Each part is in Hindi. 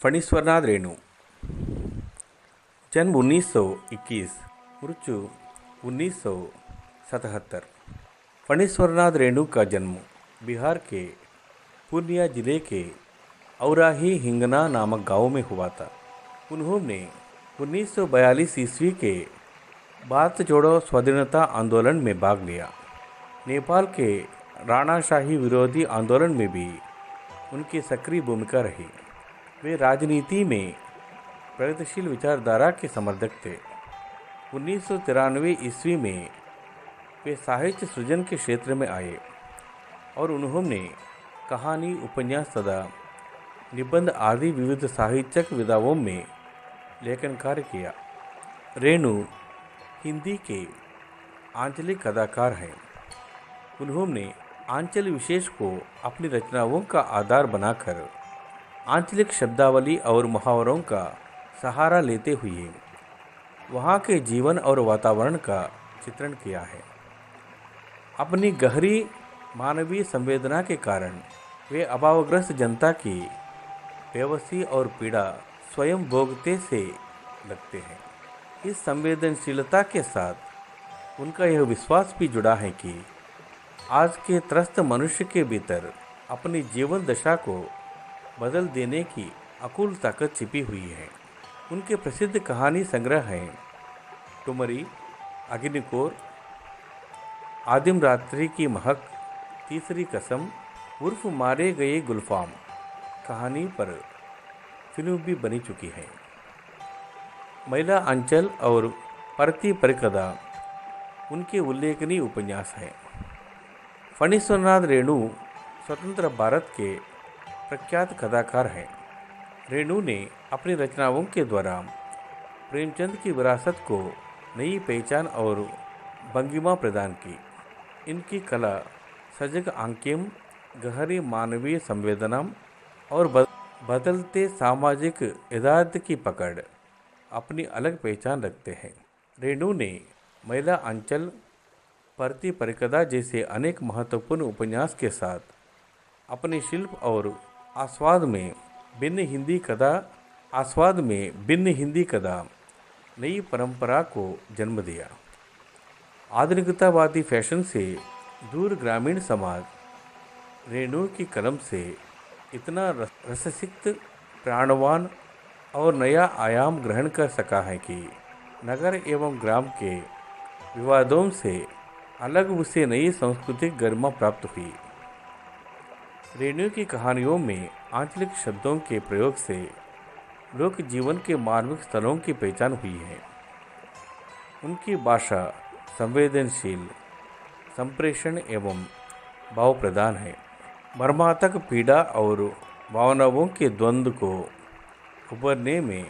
फणीश्वरनाथ रेणु। जन्म 1921, मृत्यु 1977। फणीश्वरनाथ रेणु का जन्म बिहार के पूर्णिया जिले के औराही हिंगना नामक गांव में हुआ था। उन्होंने 1942 ईस्वी के भारत जोड़ो स्वाधीनता आंदोलन में भाग लिया। नेपाल के राणाशाही विरोधी आंदोलन में भी उनकी सक्रिय भूमिका रही। वे राजनीति में प्रगतिशील विचारधारा के समर्थक थे। 1993 ईस्वी में वे साहित्य सृजन के क्षेत्र में आए और उन्होंने कहानी, उपन्यास तथा निबंध आदि विविध साहित्यिक विधाओं में लेखन कार्य किया। रेणु हिंदी के आंचलिक कथाकार हैं। उन्होंने आंचल विशेष को अपनी रचनाओं का आधार बनाकर आंचलिक शब्दावली और मुहावरों का सहारा लेते हुए वहाँ के जीवन और वातावरण का चित्रण किया है। अपनी गहरी मानवीय संवेदना के कारण वे अभावग्रस्त जनता की बेबसी और पीड़ा स्वयं भोगते से लगते हैं। इस संवेदनशीलता के साथ उनका यह विश्वास भी जुड़ा है कि आज के त्रस्त मनुष्य के भीतर अपनी जीवन दशा को बदल देने की अकुल ताकत छिपी हुई है। उनके प्रसिद्ध कहानी संग्रह हैं टुमरी, अग्निकोर, आदिम रात्रि की महक, तीसरी कसम उर्फ मारे गए गुलफाम। कहानी पर फिल्म भी बनी चुकी है। महिला अंचल और परती परिकदा उनके उल्लेखनीय उपन्यास हैं। फणीश्वरनाथ रेणु स्वतंत्र भारत के प्रख्यात कथाकार हैं। रेणु ने अपनी रचनाओं के द्वारा प्रेमचंद की विरासत को नई पहचान और भंगिमा प्रदान की। इनकी कला सजग आंखें, गहरी मानवीय संवेदना और बदलते सामाजिक यथार्थ की पकड़ अपनी अलग पहचान रखते हैं। रेणु ने महिला अंचल, परती परिकदा जैसे अनेक महत्वपूर्ण उपन्यास के साथ अपने शिल्प और आस्वाद में भिन्न हिंदी कथा नई परंपरा को जन्म दिया। आधुनिकतावादी फैशन से दूर ग्रामीण समाज रेणु की कलम से इतना रससिक्त, प्राणवान और नया आयाम ग्रहण कर सका है कि नगर एवं ग्राम के विवादों से अलग उसे नई सांस्कृतिक गरिमा प्राप्त हुई। रेणु की कहानियों में आंचलिक शब्दों के प्रयोग से लोक जीवन के मानविक स्थलों की पहचान हुई है। उनकी भाषा संवेदनशील, संप्रेषण एवं भाव प्रधान है। मर्माहतक पीड़ा और भावनाओं के द्वंद्व को उभरने में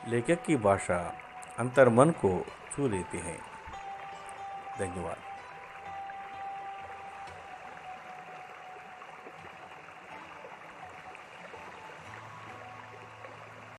लेखक की भाषा अंतर्मन को छू लेती है। धन्यवाद।